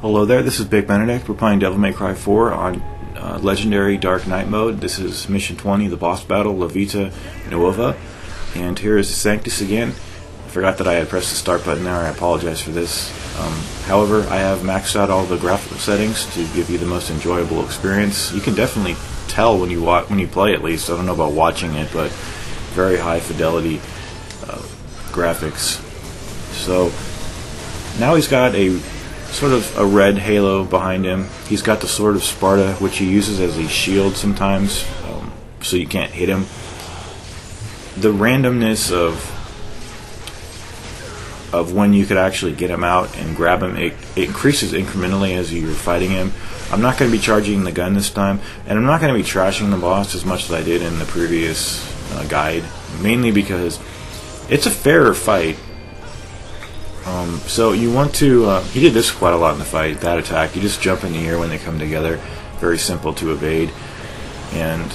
Hello there, this is Big Benedict. We're playing Devil May Cry 4 on Legendary Dark Knight mode. This is Mission 20, the boss battle, La Vita Nuova. And here is Sanctus again. I forgot that I had pressed the start button there. I apologize for this. However, I have maxed out all the graphical settings to give you the most enjoyable experience. You can definitely tell when you play, at least. I don't know about watching it, but very high fidelity graphics. So now he's got a sort of a red halo behind him. He's got the Sword of Sparta, which he uses as a shield sometimes, so you can't hit him. The randomness of when you could actually get him out and grab him, it increases incrementally as you're fighting him. I'm not going to be charging the gun this time, and I'm not going to be trashing the boss as much as I did in the previous guide, mainly because it's a fairer fight. So you want to, he did this quite a lot in the fight, that attack. You just jump in the air when they come together. Very simple to evade. And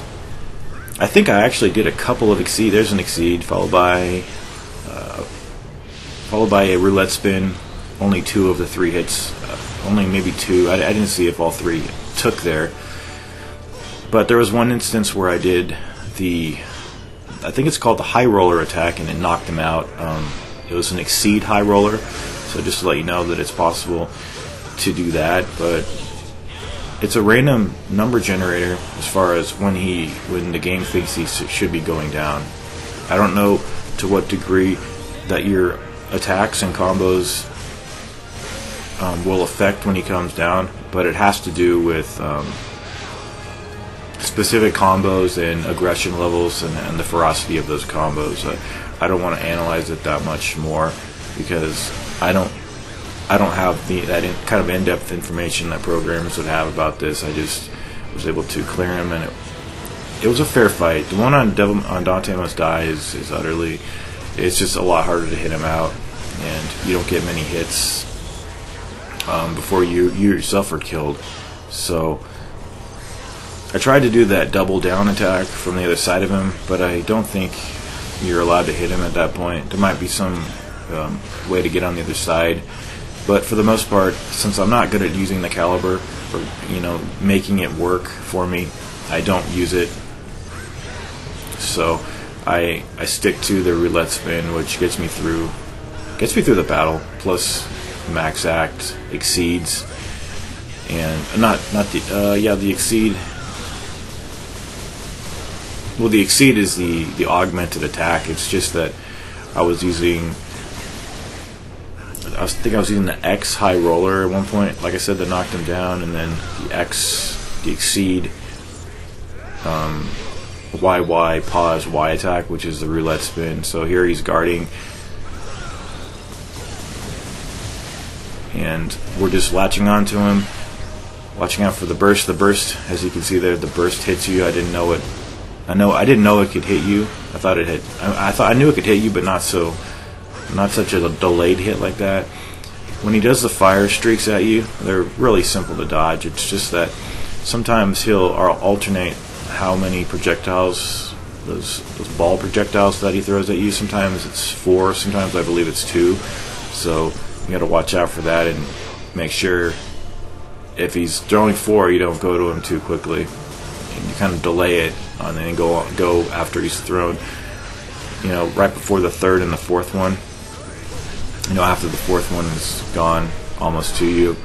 I think I actually did a couple of exceed. There's an exceed, followed by a roulette spin. Only 2 of the 3 hits. Only maybe 2. I didn't see if all 3 took there. But there was one instance where I did I think it's called the high roller attack, and it knocked him out. It was an exceed high roller, so just to let you know that it's possible to do that, but it's a random number generator as far as when the game thinks he should be going down. I don't know to what degree that your attacks and combos will affect when he comes down, but it has to do with specific combos and aggression levels and the ferocity of those combos. I don't want to analyze it that much more because I don't have that kind of in-depth information that programmers would have about this. I just was able to clear him, and it was a fair fight. The one on Dante Must Die is utterly, it's just a lot harder to hit him out, and you don't get many hits before you yourself are killed. So I tried to do that double down attack from the other side of him, but I don't think you're allowed to hit him at that point. There might be some way to get on the other side, but for the most part, since I'm not good at using the caliber or making it work for me, I don't use it. So I stick to the roulette spin, which gets me through the battle, plus max act, exceeds, and the exceed. Well, the exceed is the augmented attack. It's just that I was using the X high roller at one point. Like I said, that knocked him down, and then the exceed, YY pause Y attack, which is the roulette spin. So here he's guarding, and we're just latching onto him, watching out for the burst. The burst, as you can see there, the burst hits you. I didn't know it could hit you. I knew it could hit you, but not such a delayed hit like that. When he does the fire streaks at you, they're really simple to dodge. It's just that sometimes he'll alternate how many projectiles, those ball projectiles that he throws at you. Sometimes it's 4, sometimes I believe it's 2. So you got to watch out for that and make sure if he's throwing 4, you don't go to him too quickly. You kind of delay it and then go after he's thrown, right before the 3rd and the 4th one. After the 4th one is gone almost to you.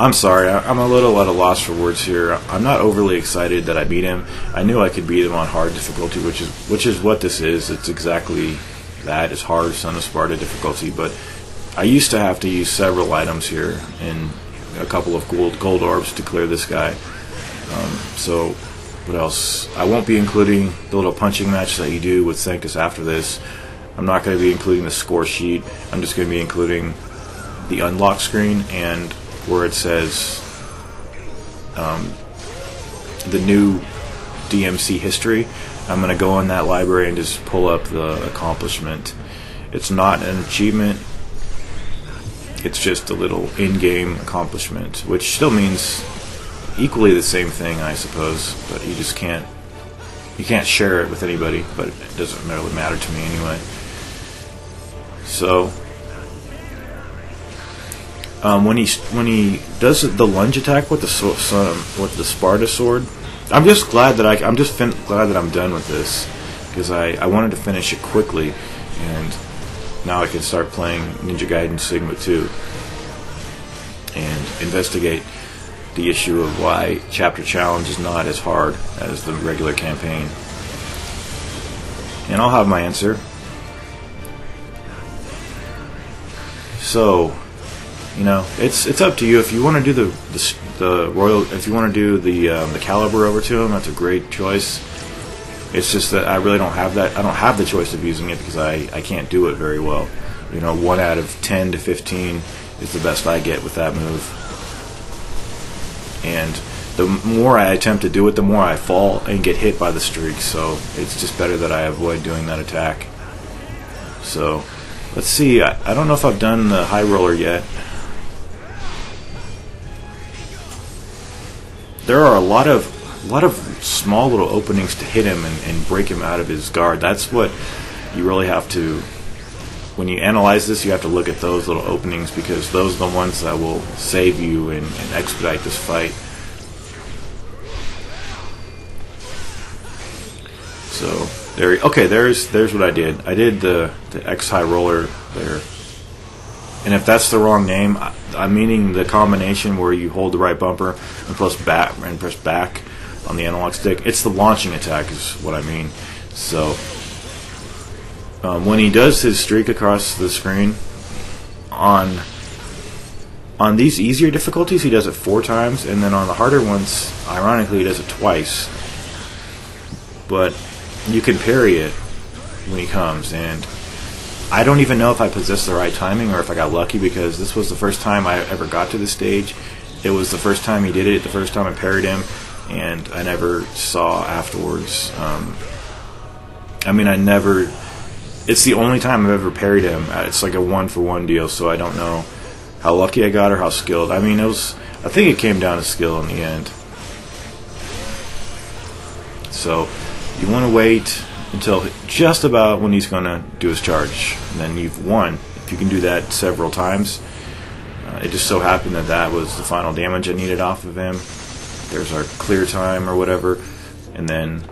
I'm sorry, I'm a little at a loss for words here. I'm not overly excited that I beat him. I knew I could beat him on hard difficulty, which is what this is. It's exactly that. It's hard Son of Sparta difficulty, but I used to have to use several items here and a couple of gold orbs to clear this guy. So what else? I won't be including the little punching match that you do with Sanctus after this. I'm not going to be including the score sheet. I'm just going to be including the unlock screen and where it says the new DMC history. I'm going to go in that library and just pull up the accomplishment. It's not an achievement. It's just a little in-game accomplishment, which still means equally the same thing, I suppose, but you can't share it with anybody, but it doesn't really matter to me anyway. So When he does the lunge attack with with the Sparta sword, I'm just glad that glad that I'm done with this, because I wanted to finish it quickly, and now I can start playing Ninja Gaiden Sigma 2 and investigate the issue of why Chapter Challenge is not as hard as the regular campaign. And I'll have my answer. So, it's up to you. If you want to do the royal, if you want to do the caliber over to him, that's a great choice. It's just that I really don't have that. I don't have the choice of using it because I can't do it very well. 1 out of 10 to 15 is the best I get with that move. And the more I attempt to do it, the more I fall and get hit by the streak. So it's just better that I avoid doing that attack. So let's see. I don't know if I've done the high roller yet. There are a lot of small little openings to hit him and break him out of his guard. That's what you really have to, when you analyze this, you have to look at those little openings, because those are the ones that will save you and expedite this fight. So there's what I did. I did the X high roller there. And if that's the wrong name, I'm meaning the combination where you hold the right bumper and press back on the analog stick. It's the launching attack is what I mean. So when he does his streak across the screen, on these easier difficulties, he does it 4 times, and then on the harder ones, ironically, he does it twice. But you can parry it when he comes, and I don't even know if I possessed the right timing or if I got lucky, because this was the first time I ever got to this stage. It was the first time he did it, the first time I parried him, and I never saw afterwards. It's the only time I've ever parried him. It's like a 1-for-1 deal, so I don't know how lucky I got or how skilled. I think it came down to skill in the end. So you want to wait until just about when he's going to do his charge, and then you've won if you can do that several times. It just so happened that was the final damage I needed off of him. There's our clear time or whatever, and then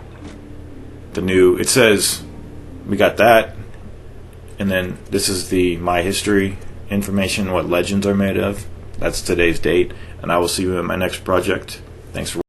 it says we got that, and then this is the my history information, what legends are made of. That's today's date, and I will see you in my next project. Thanks for watching.